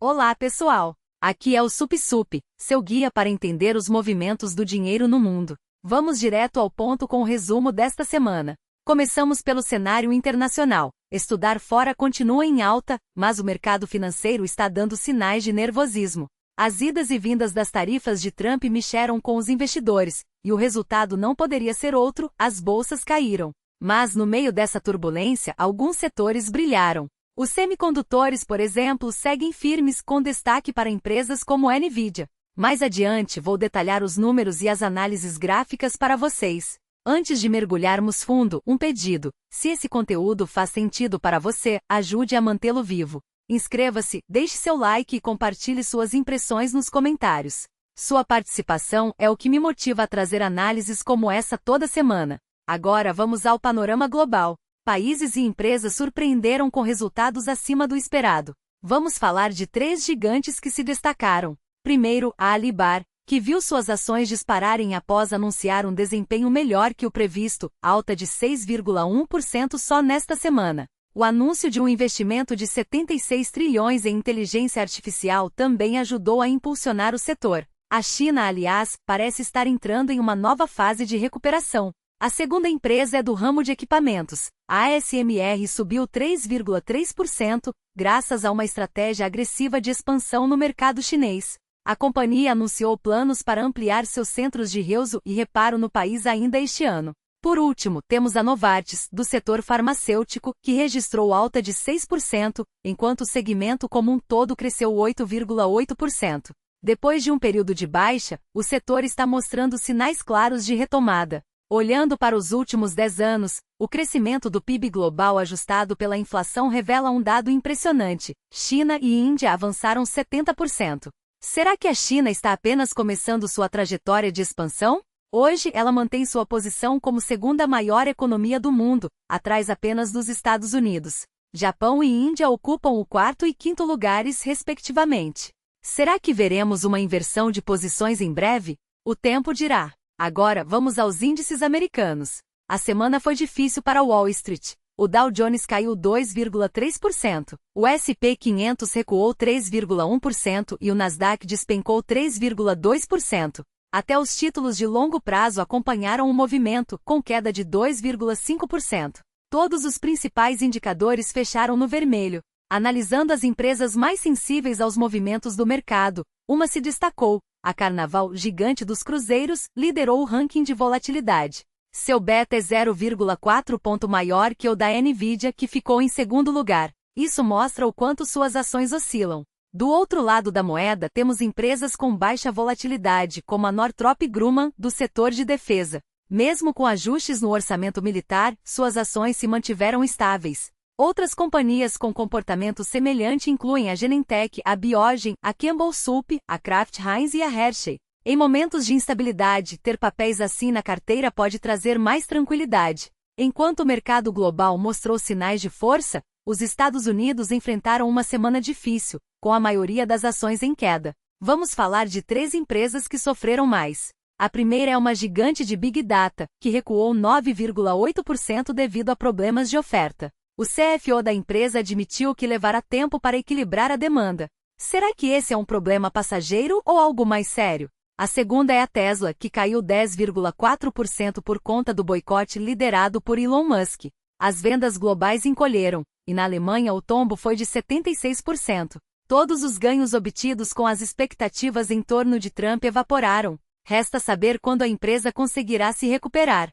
Olá, pessoal! Aqui é o SupSup, seu guia para entender os movimentos do dinheiro no mundo. Vamos direto ao ponto com o resumo desta semana. Começamos pelo cenário internacional. Estudar fora continua em alta, mas o mercado financeiro está dando sinais de nervosismo. As idas e vindas das tarifas de Trump mexeram com os investidores, e o resultado não poderia ser outro: as bolsas caíram. Mas no meio dessa turbulência, alguns setores brilharam. Os semicondutores, por exemplo, seguem firmes, com destaque para empresas como a Nvidia. Mais adiante vou detalhar os números e as análises gráficas para vocês. Antes de mergulharmos fundo, um pedido: se esse conteúdo faz sentido para você, ajude a mantê-lo vivo. Inscreva-se, deixe seu like e compartilhe suas impressões nos comentários. Sua participação é o que me motiva a trazer análises como essa toda semana. Agora vamos ao panorama global. Países e empresas surpreenderam com resultados acima do esperado. Vamos falar de 3 gigantes que se destacaram. Primeiro, a Alibaba, que viu suas ações dispararem após anunciar um desempenho melhor que o previsto, alta de 6,1% só nesta semana. O anúncio de um investimento de 76 trilhões em inteligência artificial também ajudou a impulsionar o setor. A China, aliás, parece estar entrando em uma nova fase de recuperação. A segunda empresa é do ramo de equipamentos. A ASMR subiu 3,3%, graças a uma estratégia agressiva de expansão no mercado chinês. A companhia anunciou planos para ampliar seus centros de reuso e reparo no país ainda este ano. Por último, temos a Novartis, do setor farmacêutico, que registrou alta de 6%, enquanto o segmento como um todo cresceu 8,8%. Depois de um período de baixa, o setor está mostrando sinais claros de retomada. Olhando para os últimos 10 anos, o crescimento do PIB global ajustado pela inflação revela um dado impressionante: China e Índia avançaram 70%. Será que a China está apenas começando sua trajetória de expansão? Hoje, ela mantém sua posição como segunda maior economia do mundo, atrás apenas dos Estados Unidos. Japão e Índia ocupam o 4º e 5º lugares, respectivamente. Será que veremos uma inversão de posições em breve? O tempo dirá. Agora, vamos aos índices americanos. A semana foi difícil para Wall Street. O Dow Jones caiu 2,3%, o S&P 500 recuou 3,1% e o Nasdaq despencou 3,2%. Até os títulos de longo prazo acompanharam o movimento, com queda de 2,5%. Todos os principais indicadores fecharam no vermelho. Analisando as empresas mais sensíveis aos movimentos do mercado, uma se destacou. A Carnaval, gigante dos cruzeiros, liderou o ranking de volatilidade. Seu beta é 0,4 ponto maior que o da Nvidia, que ficou em segundo lugar. Isso mostra o quanto suas ações oscilam. Do outro lado da moeda temos empresas com baixa volatilidade, como a Northrop Grumman, do setor de defesa. Mesmo com ajustes no orçamento militar, suas ações se mantiveram estáveis. Outras companhias com comportamento semelhante incluem a Genentech, a Biogen, a Campbell Soup, a Kraft Heinz e a Hershey. Em momentos de instabilidade, ter papéis assim na carteira pode trazer mais tranquilidade. Enquanto o mercado global mostrou sinais de força, os Estados Unidos enfrentaram uma semana difícil, com a maioria das ações em queda. Vamos falar de 3 empresas que sofreram mais. A primeira é uma gigante de Big Data, que recuou 9,8% devido a problemas de oferta. O CFO da empresa admitiu que levará tempo para equilibrar a demanda. Será que esse é um problema passageiro ou algo mais sério? A segunda é a Tesla, que caiu 10,4% por conta do boicote liderado por Elon Musk. As vendas globais encolheram, e na Alemanha o tombo foi de 76%. Todos os ganhos obtidos com as expectativas em torno de Trump evaporaram. Resta saber quando a empresa conseguirá se recuperar.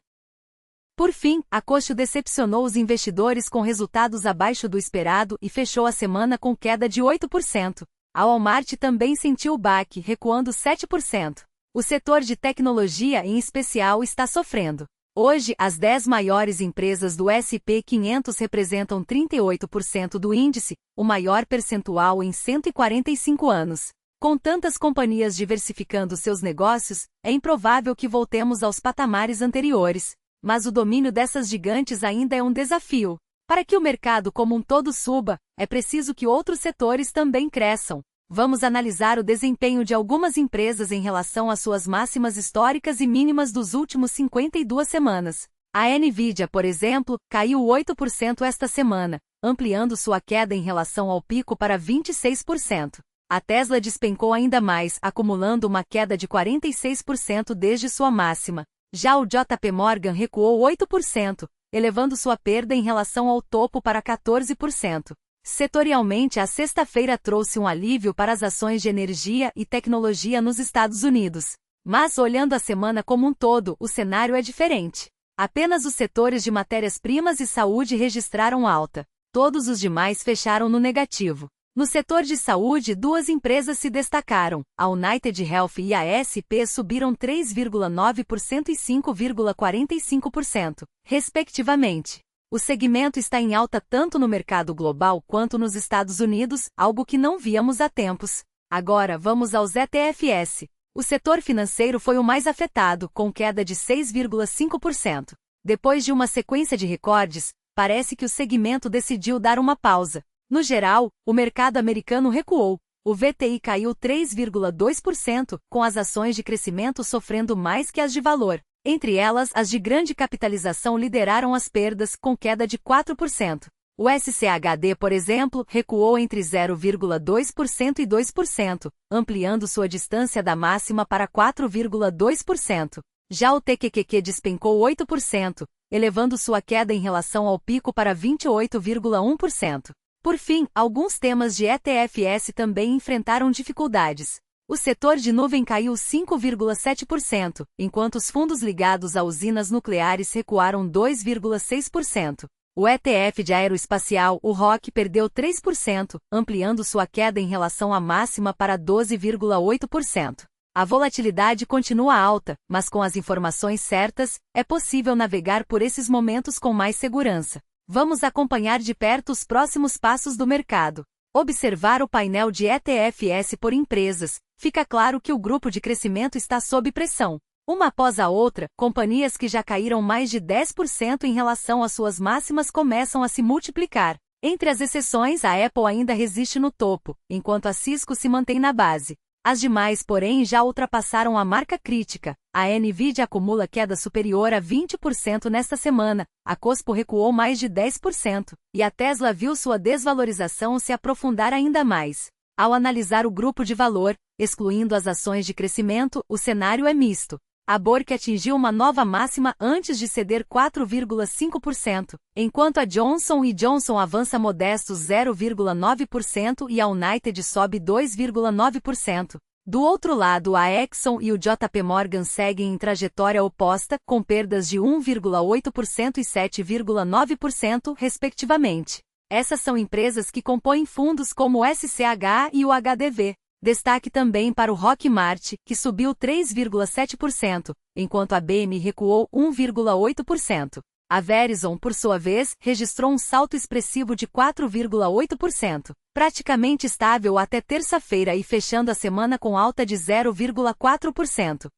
Por fim, a Cocho decepcionou os investidores com resultados abaixo do esperado e fechou a semana com queda de 8%. A Walmart também sentiu o baque, recuando 7%. O setor de tecnologia, em especial, está sofrendo. Hoje, as 10 maiores empresas do S&P 500 representam 38% do índice, o maior percentual em 145 anos. Com tantas companhias diversificando seus negócios, é improvável que voltemos aos patamares anteriores. Mas o domínio dessas gigantes ainda é um desafio. Para que o mercado como um todo suba, é preciso que outros setores também cresçam. Vamos analisar o desempenho de algumas empresas em relação às suas máximas históricas e mínimas dos últimos 52 semanas. A Nvidia, por exemplo, caiu 8% esta semana, ampliando sua queda em relação ao pico para 26%. A Tesla despencou ainda mais, acumulando uma queda de 46% desde sua máxima. Já o JP Morgan recuou 8%, elevando sua perda em relação ao topo para 14%. Setorialmente, a sexta-feira trouxe um alívio para as ações de energia e tecnologia nos Estados Unidos. Mas, olhando a semana como um todo, o cenário é diferente. Apenas os setores de matérias-primas e saúde registraram alta. Todos os demais fecharam no negativo. No setor de saúde, duas empresas se destacaram. A United Health e a SP subiram 3,9% e 5,45%, respectivamente. O segmento está em alta tanto no mercado global quanto nos Estados Unidos, algo que não víamos há tempos. Agora vamos aos ETFs. O setor financeiro foi o mais afetado, com queda de 6,5%. Depois de uma sequência de recordes, parece que o segmento decidiu dar uma pausa. No geral, o mercado americano recuou. O VTI caiu 3,2%, com as ações de crescimento sofrendo mais que as de valor. Entre elas, as de grande capitalização lideraram as perdas, com queda de 4%. O SCHD, por exemplo, recuou entre 0,2% e 2%, ampliando sua distância da máxima para 4,2%. Já o TQQQ despencou 8%, elevando sua queda em relação ao pico para 28,1%. Por fim, alguns temas de ETFs também enfrentaram dificuldades. O setor de nuvem caiu 5,7%, enquanto os fundos ligados a usinas nucleares recuaram 2,6%. O ETF de aeroespacial, o ROC, perdeu 3%, ampliando sua queda em relação à máxima para 12,8%. A volatilidade continua alta, mas com as informações certas, é possível navegar por esses momentos com mais segurança. Vamos acompanhar de perto os próximos passos do mercado. Observar o painel de ETFs por empresas, fica claro que o grupo de crescimento está sob pressão. Uma após a outra, companhias que já caíram mais de 10% em relação às suas máximas começam a se multiplicar. Entre as exceções, a Apple ainda resiste no topo, enquanto a Cisco se mantém na base. As demais, porém, já ultrapassaram a marca crítica. A Nvidia acumula queda superior a 20% nesta semana, a Cospo recuou mais de 10%, e a Tesla viu sua desvalorização se aprofundar ainda mais. Ao analisar o grupo de valor, excluindo as ações de crescimento, o cenário é misto. A Borg atingiu uma nova máxima antes de ceder 4,5%, enquanto a Johnson & Johnson avança modestos 0,9% e a United sobe 2,9%. Do outro lado, a Exxon e o JP Morgan seguem em trajetória oposta, com perdas de 1,8% e 7,9%, respectivamente. Essas são empresas que compõem fundos como o SCH e o HDV. Destaque também para o Rockmart, que subiu 3,7%, enquanto a BM recuou 1,8%. A Verizon, por sua vez, registrou um salto expressivo de 4,8%, praticamente estável até terça-feira e fechando a semana com alta de 0,4%.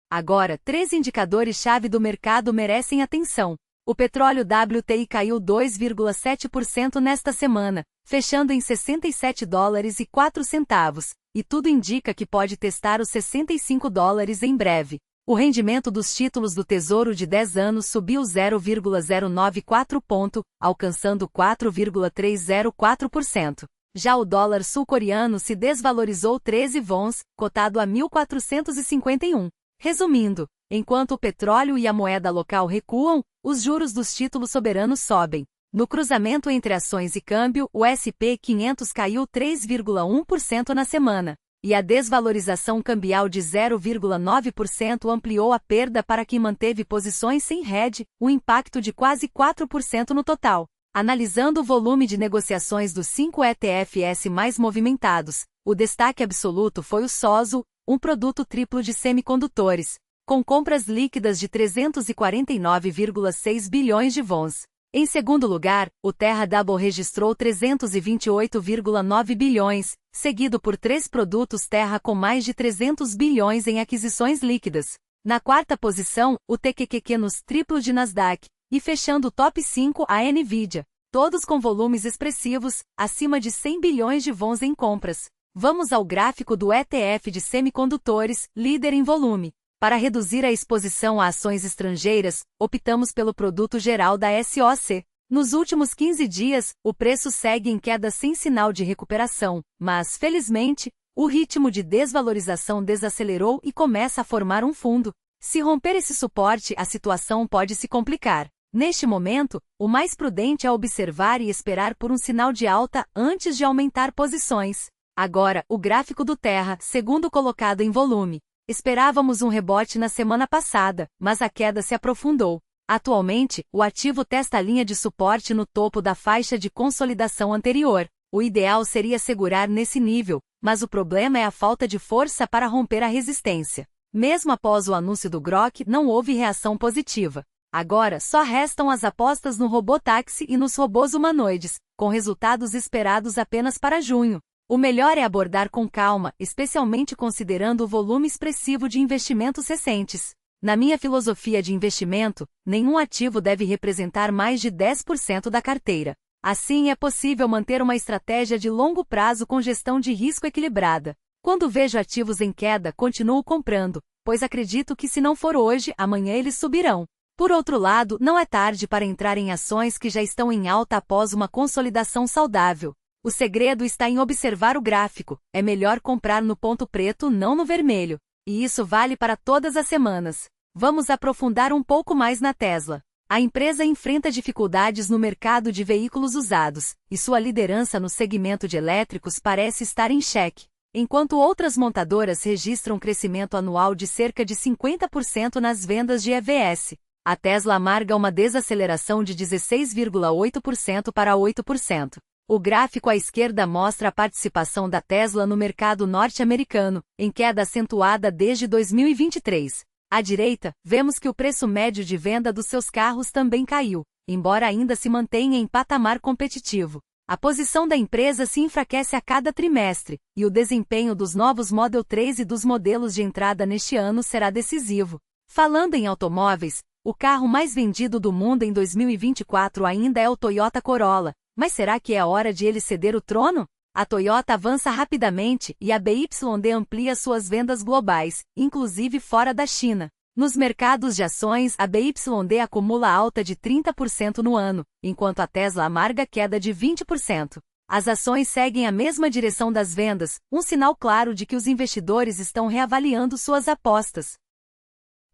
Agora, 3 indicadores-chave do mercado merecem atenção. O petróleo WTI caiu 2,7% nesta semana, fechando em $67,04, e tudo indica que pode testar os $65 em breve. O rendimento dos títulos do Tesouro de 10 anos subiu 0,094 ponto, alcançando 4,304%. Já o dólar sul-coreano se desvalorizou 13 wons, cotado a 1.451. Resumindo, enquanto o petróleo e a moeda local recuam, os juros dos títulos soberanos sobem. No cruzamento entre ações e câmbio, o S&P 500 caiu 3,1% na semana, e a desvalorização cambial de 0,9% ampliou a perda para quem manteve posições sem hedge, um impacto de quase 4% no total. Analisando o volume de negociações dos 5 ETFs mais movimentados, o destaque absoluto foi o SOZO, um produto triplo de semicondutores, com compras líquidas de 349,6 bilhões de wons. Em segundo lugar, o Terra Double registrou 328,9 bilhões, seguido por 3 produtos Terra com mais de 300 bilhões em aquisições líquidas. Na quarta posição, o TQQQ nos triplo de Nasdaq, e fechando o top 5 a Nvidia, todos com volumes expressivos, acima de 100 bilhões de wons em compras. Vamos ao gráfico do ETF de semicondutores, líder em volume. Para reduzir a exposição a ações estrangeiras, optamos pelo produto geral da SOC. Nos últimos 15 dias, o preço segue em queda sem sinal de recuperação, mas, felizmente, o ritmo de desvalorização desacelerou e começa a formar um fundo. Se romper esse suporte, a situação pode se complicar. Neste momento, o mais prudente é observar e esperar por um sinal de alta antes de aumentar posições. Agora, o gráfico do Terra, segundo colocado em volume. Esperávamos um rebote na semana passada, mas a queda se aprofundou. Atualmente, o ativo testa a linha de suporte no topo da faixa de consolidação anterior. O ideal seria segurar nesse nível, mas o problema é a falta de força para romper a resistência. Mesmo após o anúncio do Grok, não houve reação positiva. Agora, só restam as apostas no robotáxi e nos robôs humanoides, com resultados esperados apenas para junho. O melhor é abordar com calma, especialmente considerando o volume expressivo de investimentos recentes. Na minha filosofia de investimento, nenhum ativo deve representar mais de 10% da carteira. Assim, é possível manter uma estratégia de longo prazo com gestão de risco equilibrada. Quando vejo ativos em queda, continuo comprando, pois acredito que se não for hoje, amanhã eles subirão. Por outro lado, não é tarde para entrar em ações que já estão em alta após uma consolidação saudável. O segredo está em observar o gráfico. É melhor comprar no ponto preto, não no vermelho. E isso vale para todas as semanas. Vamos aprofundar um pouco mais na Tesla. A empresa enfrenta dificuldades no mercado de veículos usados, e sua liderança no segmento de elétricos parece estar em xeque. Enquanto outras montadoras registram crescimento anual de cerca de 50% nas vendas de EVs, a Tesla amarga uma desaceleração de 16,8% para 8%. O gráfico à esquerda mostra a participação da Tesla no mercado norte-americano, em queda acentuada desde 2023. À direita, vemos que o preço médio de venda dos seus carros também caiu, embora ainda se mantenha em patamar competitivo. A posição da empresa se enfraquece a cada trimestre, e o desempenho dos novos Model 3 e dos modelos de entrada neste ano será decisivo. Falando em automóveis, o carro mais vendido do mundo em 2024 ainda é o Toyota Corolla, mas será que é a hora de ele ceder o trono? A Toyota avança rapidamente e a BYD amplia suas vendas globais, inclusive fora da China. Nos mercados de ações, a BYD acumula alta de 30% no ano, enquanto a Tesla amarga queda de 20%. As ações seguem a mesma direção das vendas, um sinal claro de que os investidores estão reavaliando suas apostas.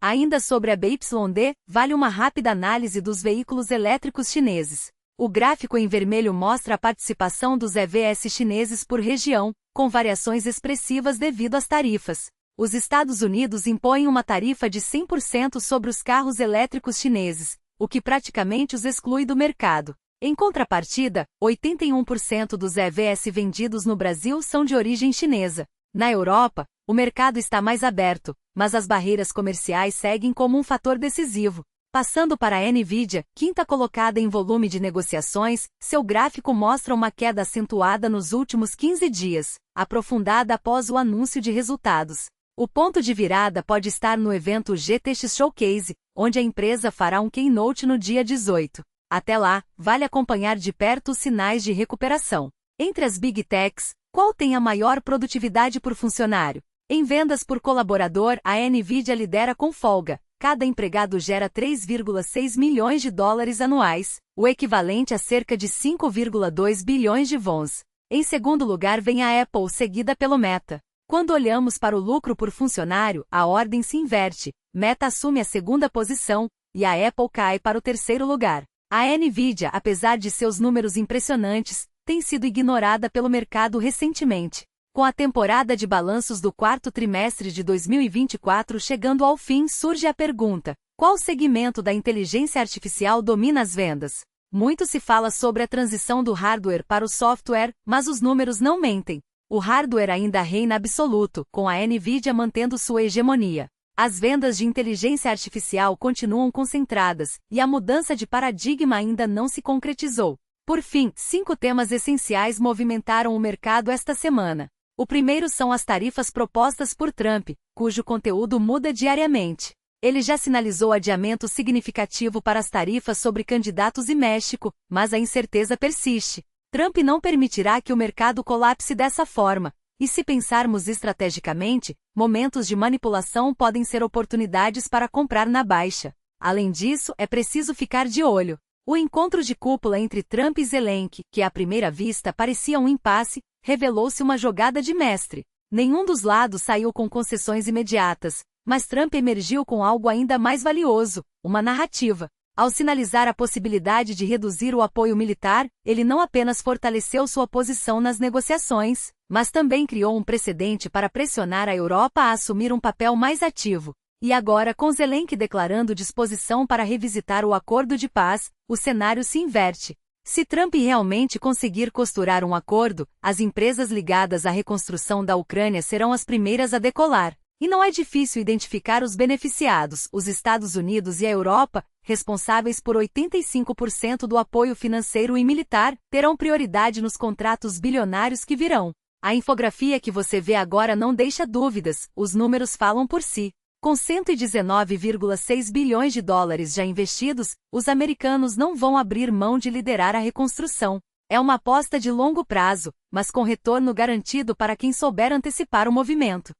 Ainda sobre a BYD, vale uma rápida análise dos veículos elétricos chineses. O gráfico em vermelho mostra a participação dos EVs chineses por região, com variações expressivas devido às tarifas. Os Estados Unidos impõem uma tarifa de 100% sobre os carros elétricos chineses, o que praticamente os exclui do mercado. Em contrapartida, 81% dos EVs vendidos no Brasil são de origem chinesa. Na Europa, o mercado está mais aberto, mas as barreiras comerciais seguem como um fator decisivo. Passando para a Nvidia, quinta colocada em volume de negociações, seu gráfico mostra uma queda acentuada nos últimos 15 dias, aprofundada após o anúncio de resultados. O ponto de virada pode estar no evento GTX Showcase, onde a empresa fará um keynote no dia 18. Até lá, vale acompanhar de perto os sinais de recuperação. Entre as Big Techs, qual tem a maior produtividade por funcionário? Em vendas por colaborador, a Nvidia lidera com folga. Cada empregado gera 3,6 milhões de dólares anuais, o equivalente a cerca de 5,2 bilhões de wons. Em segundo lugar vem a Apple, seguida pelo Meta. Quando olhamos para o lucro por funcionário, a ordem se inverte. Meta assume a segunda posição, e a Apple cai para o terceiro lugar. A Nvidia, apesar de seus números impressionantes, tem sido ignorada pelo mercado recentemente. Com a temporada de balanços do quarto trimestre de 2024 chegando ao fim, surge a pergunta: qual segmento da inteligência artificial domina as vendas? Muito se fala sobre a transição do hardware para o software, mas os números não mentem. O hardware ainda reina absoluto, com a Nvidia mantendo sua hegemonia. As vendas de inteligência artificial continuam concentradas, e a mudança de paradigma ainda não se concretizou. Por fim, 5 temas essenciais movimentaram o mercado esta semana. O primeiro são as tarifas propostas por Trump, cujo conteúdo muda diariamente. Ele já sinalizou adiamento significativo para as tarifas sobre candidatos e México, mas a incerteza persiste. Trump não permitirá que o mercado colapse dessa forma, e se pensarmos estrategicamente, momentos de manipulação podem ser oportunidades para comprar na baixa. Além disso, é preciso ficar de olho. O encontro de cúpula entre Trump e Zelensky, que à primeira vista parecia um impasse, revelou-se uma jogada de mestre. Nenhum dos lados saiu com concessões imediatas, mas Trump emergiu com algo ainda mais valioso, uma narrativa. Ao sinalizar a possibilidade de reduzir o apoio militar, ele não apenas fortaleceu sua posição nas negociações, mas também criou um precedente para pressionar a Europa a assumir um papel mais ativo. E agora, com Zelensky declarando disposição para revisitar o acordo de paz, o cenário se inverte. Se Trump realmente conseguir costurar um acordo, as empresas ligadas à reconstrução da Ucrânia serão as primeiras a decolar. E não é difícil identificar os beneficiados, os Estados Unidos e a Europa, responsáveis por 85% do apoio financeiro e militar, terão prioridade nos contratos bilionários que virão. A infografia que você vê agora não deixa dúvidas, os números falam por si. Com 119,6 bilhões de dólares já investidos, os americanos não vão abrir mão de liderar a reconstrução. É uma aposta de longo prazo, mas com retorno garantido para quem souber antecipar o movimento.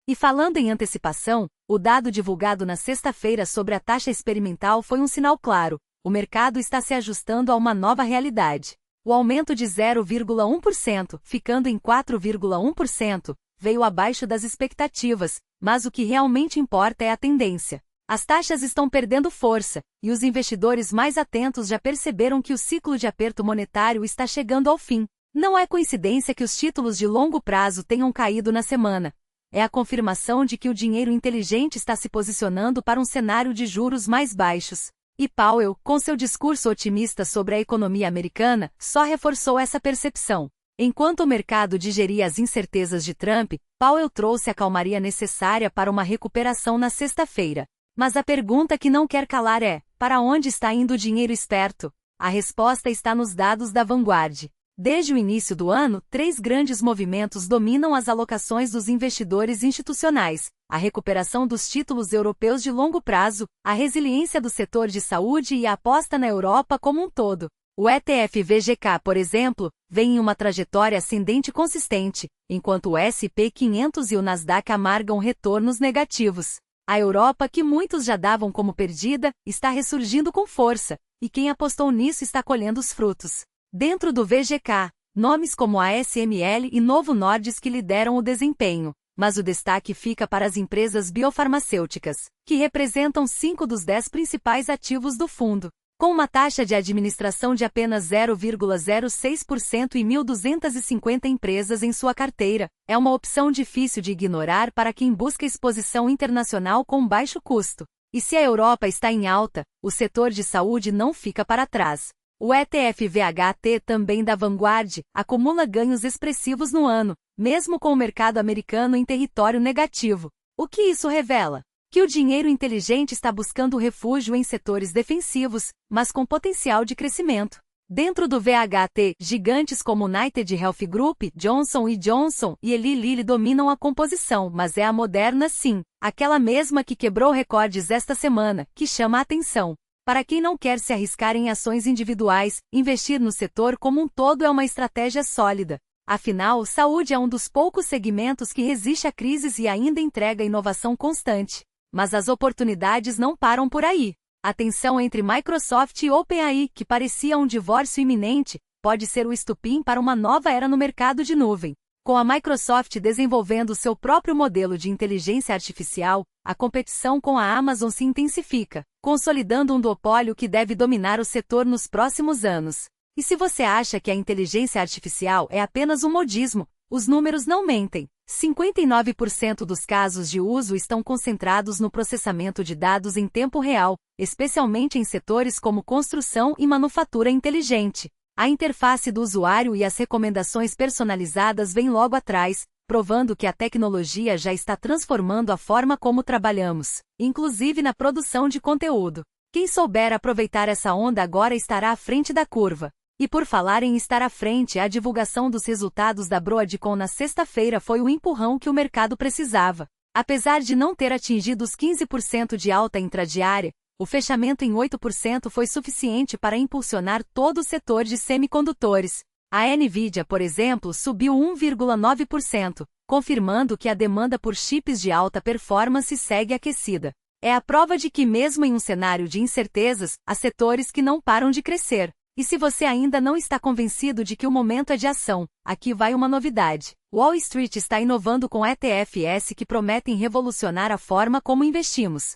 E falando em antecipação, o dado divulgado na sexta-feira sobre a taxa experimental foi um sinal claro: o mercado está se ajustando a uma nova realidade. O aumento de 0,1%, ficando em 4,1%, veio abaixo das expectativas, mas o que realmente importa é a tendência. As taxas estão perdendo força, e os investidores mais atentos já perceberam que o ciclo de aperto monetário está chegando ao fim. Não é coincidência que os títulos de longo prazo tenham caído na semana. É a confirmação de que o dinheiro inteligente está se posicionando para um cenário de juros mais baixos. E Powell, com seu discurso otimista sobre a economia americana, só reforçou essa percepção. Enquanto o mercado digeria as incertezas de Trump, Powell trouxe a calmaria necessária para uma recuperação na sexta-feira. Mas a pergunta que não quer calar é: para onde está indo o dinheiro esperto? A resposta está nos dados da Vanguard. Desde o início do ano, 3 grandes movimentos dominam as alocações dos investidores institucionais: a recuperação dos títulos europeus de longo prazo, a resiliência do setor de saúde e a aposta na Europa como um todo. O ETF VGK, por exemplo, vem em uma trajetória ascendente consistente, enquanto o S&P 500 e o Nasdaq amargam retornos negativos. A Europa, que muitos já davam como perdida, está ressurgindo com força, e quem apostou nisso está colhendo os frutos. Dentro do VGK, nomes como a ASML e Novo Nordisk lideram o desempenho, mas o destaque fica para as empresas biofarmacêuticas, que representam 5 dos 10 principais ativos do fundo. Com uma taxa de administração de apenas 0,06% e 1.250 empresas em sua carteira, é uma opção difícil de ignorar para quem busca exposição internacional com baixo custo. E se a Europa está em alta, o setor de saúde não fica para trás. O ETF VHT, também da Vanguard, acumula ganhos expressivos no ano, mesmo com o mercado americano em território negativo. O que isso revela? Que o dinheiro inteligente está buscando refúgio em setores defensivos, mas com potencial de crescimento. Dentro do VHT, gigantes como United Health Group, Johnson & Johnson e Eli Lilly dominam a composição, mas é a Moderna sim, aquela mesma que quebrou recordes esta semana, que chama a atenção. Para quem não quer se arriscar em ações individuais, investir no setor como um todo é uma estratégia sólida. Afinal, saúde é um dos poucos segmentos que resiste a crises e ainda entrega inovação constante. Mas as oportunidades não param por aí. A tensão entre Microsoft e OpenAI, que parecia um divórcio iminente, pode ser o estupim para uma nova era no mercado de nuvem. Com a Microsoft desenvolvendo seu próprio modelo de inteligência artificial, a competição com a Amazon se intensifica, consolidando um duopólio que deve dominar o setor nos próximos anos. E se você acha que a inteligência artificial é apenas um modismo, os números não mentem. 59% dos casos de uso estão concentrados no processamento de dados em tempo real, especialmente em setores como construção e manufatura inteligente. A interface do usuário e as recomendações personalizadas vêm logo atrás, provando que a tecnologia já está transformando a forma como trabalhamos, inclusive na produção de conteúdo. Quem souber aproveitar essa onda agora estará à frente da curva. E por falar em estar à frente, a divulgação dos resultados da Broadcom na sexta-feira foi o empurrão que o mercado precisava. Apesar de não ter atingido os 15% de alta intradiária, o fechamento em 8% foi suficiente para impulsionar todo o setor de semicondutores. A Nvidia, por exemplo, subiu 1,9%, confirmando que a demanda por chips de alta performance segue aquecida. É a prova de que mesmo em um cenário de incertezas, há setores que não param de crescer. E se você ainda não está convencido de que o momento é de ação, aqui vai uma novidade. Wall Street está inovando com ETFs que prometem revolucionar a forma como investimos.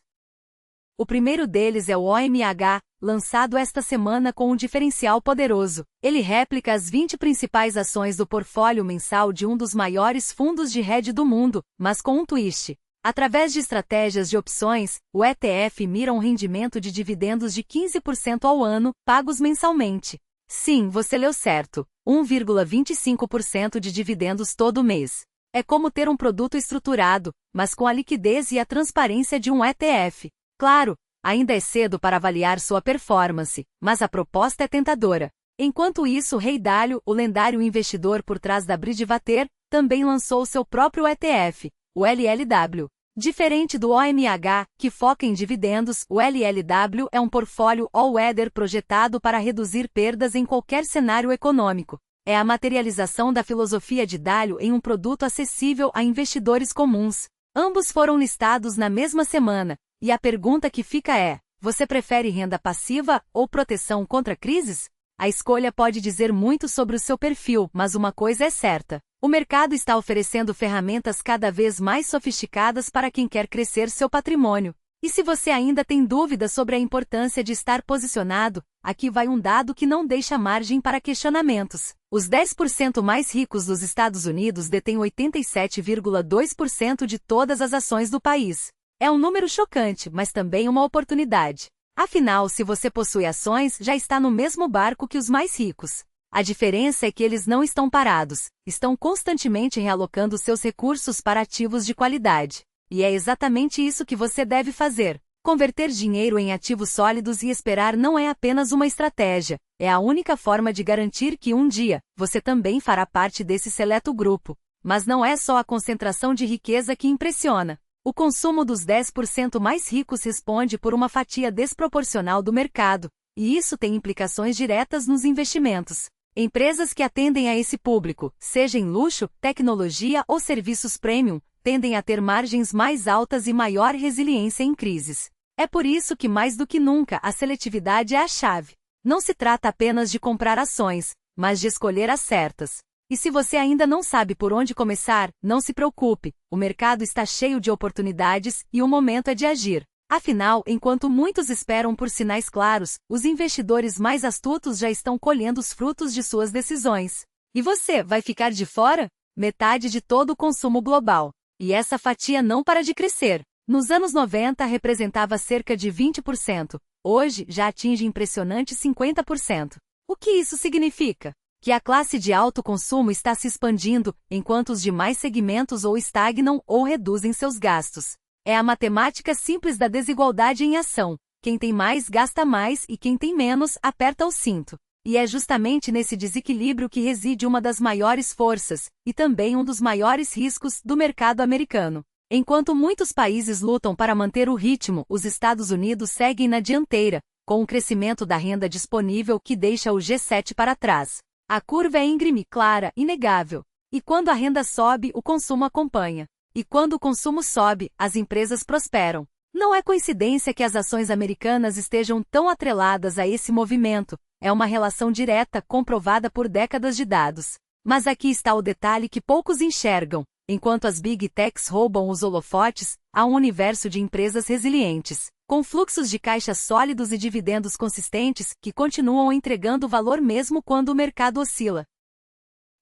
O primeiro deles é o OMH, lançado esta semana com um diferencial poderoso. Ele réplica as 20 principais ações do portfólio mensal de um dos maiores fundos de hedge do mundo, mas com um twist. Através de estratégias de opções, o ETF mira um rendimento de dividendos de 15% ao ano, pagos mensalmente. Sim, você leu certo, 1,25% de dividendos todo mês. É como ter um produto estruturado, mas com a liquidez e a transparência de um ETF. Claro, ainda é cedo para avaliar sua performance, mas a proposta é tentadora. Enquanto isso, Ray Dalio, o lendário investidor por trás da Bridgewater, também lançou seu próprio ETF, o LLW. Diferente do OMH, que foca em dividendos, o LLW é um portfólio all-weather projetado para reduzir perdas em qualquer cenário econômico. É a materialização da filosofia de Dalio em um produto acessível a investidores comuns. Ambos foram listados na mesma semana, e a pergunta que fica é: você prefere renda passiva ou proteção contra crises? A escolha pode dizer muito sobre o seu perfil, mas uma coisa é certa: o mercado está oferecendo ferramentas cada vez mais sofisticadas para quem quer crescer seu patrimônio. E se você ainda tem dúvidas sobre a importância de estar posicionado, aqui vai um dado que não deixa margem para questionamentos. Os 10% mais ricos dos Estados Unidos detêm 87,2% de todas as ações do país. É um número chocante, mas também uma oportunidade. Afinal, se você possui ações, já está no mesmo barco que os mais ricos. A diferença é que eles não estão parados, estão constantemente realocando seus recursos para ativos de qualidade. E é exatamente isso que você deve fazer. Converter dinheiro em ativos sólidos e esperar não é apenas uma estratégia, é a única forma de garantir que um dia, você também fará parte desse seleto grupo. Mas não é só a concentração de riqueza que impressiona. O consumo dos 10% mais ricos responde por uma fatia desproporcional do mercado, e isso tem implicações diretas nos investimentos. Empresas que atendem a esse público, seja em luxo, tecnologia ou serviços premium, tendem a ter margens mais altas e maior resiliência em crises. É por isso que, mais do que nunca, a seletividade é a chave. Não se trata apenas de comprar ações, mas de escolher as certas. E se você ainda não sabe por onde começar, não se preocupe, o mercado está cheio de oportunidades e o momento é de agir. Afinal, enquanto muitos esperam por sinais claros, os investidores mais astutos já estão colhendo os frutos de suas decisões. E você, vai ficar de fora? Metade de todo o consumo global. E essa fatia não para de crescer. Nos anos 90 representava cerca de 20%, hoje já atinge impressionante 50%. O que isso significa? Que a classe de alto consumo está se expandindo, enquanto os demais segmentos ou estagnam ou reduzem seus gastos. É a matemática simples da desigualdade em ação. Quem tem mais gasta mais e quem tem menos aperta o cinto. E é justamente nesse desequilíbrio que reside uma das maiores forças, e também um dos maiores riscos, do mercado americano. Enquanto muitos países lutam para manter o ritmo, os Estados Unidos seguem na dianteira, com o crescimento da renda disponível que deixa o G7 para trás. A curva é íngreme, clara, inegável. E quando a renda sobe, o consumo acompanha. E quando o consumo sobe, as empresas prosperam. Não é coincidência que as ações americanas estejam tão atreladas a esse movimento. É uma relação direta, comprovada por décadas de dados. Mas aqui está o detalhe que poucos enxergam. Enquanto as Big Techs roubam os holofotes, há um universo de empresas resilientes, com fluxos de caixa sólidos e dividendos consistentes, que continuam entregando valor mesmo quando o mercado oscila.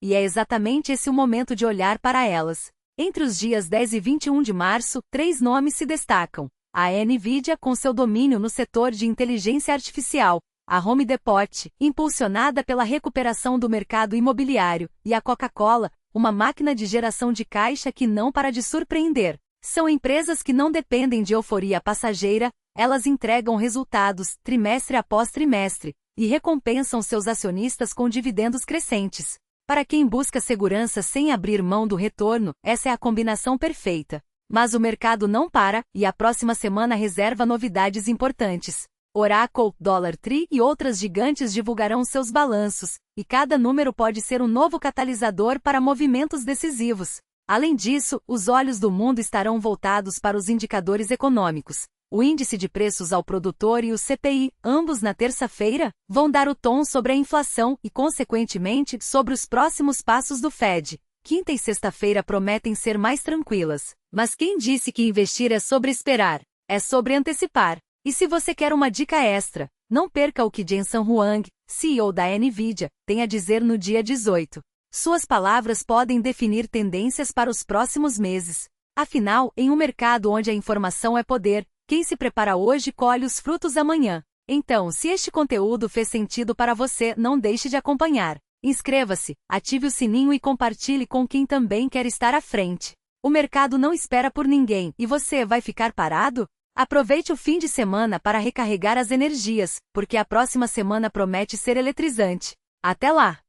E é exatamente esse o momento de olhar para elas. Entre os dias 10 e 21 de março, 3 nomes se destacam. A Nvidia com seu domínio no setor de inteligência artificial, a Home Depot, impulsionada pela recuperação do mercado imobiliário, e a Coca-Cola, uma máquina de geração de caixa que não para de surpreender. São empresas que não dependem de euforia passageira, elas entregam resultados, trimestre após trimestre, e recompensam seus acionistas com dividendos crescentes. Para quem busca segurança sem abrir mão do retorno, essa é a combinação perfeita. Mas o mercado não para, e a próxima semana reserva novidades importantes. Oracle, Dollar Tree e outras gigantes divulgarão seus balanços, e cada número pode ser um novo catalisador para movimentos decisivos. Além disso, os olhos do mundo estarão voltados para os indicadores econômicos. O índice de preços ao produtor e o CPI, ambos na terça-feira, vão dar o tom sobre a inflação e, consequentemente, sobre os próximos passos do Fed. Quinta e sexta-feira prometem ser mais tranquilas. Mas quem disse que investir é sobre esperar? É sobre antecipar. E se você quer uma dica extra, não perca o que Jensen Huang, CEO da Nvidia, tem a dizer no dia 18. Suas palavras podem definir tendências para os próximos meses. Afinal, em um mercado onde a informação é poder, quem se prepara hoje colhe os frutos amanhã. Então, se este conteúdo fez sentido para você, não deixe de acompanhar. Inscreva-se, ative o sininho e compartilhe com quem também quer estar à frente. O mercado não espera por ninguém e você vai ficar parado? Aproveite o fim de semana para recarregar as energias, porque a próxima semana promete ser eletrizante. Até lá!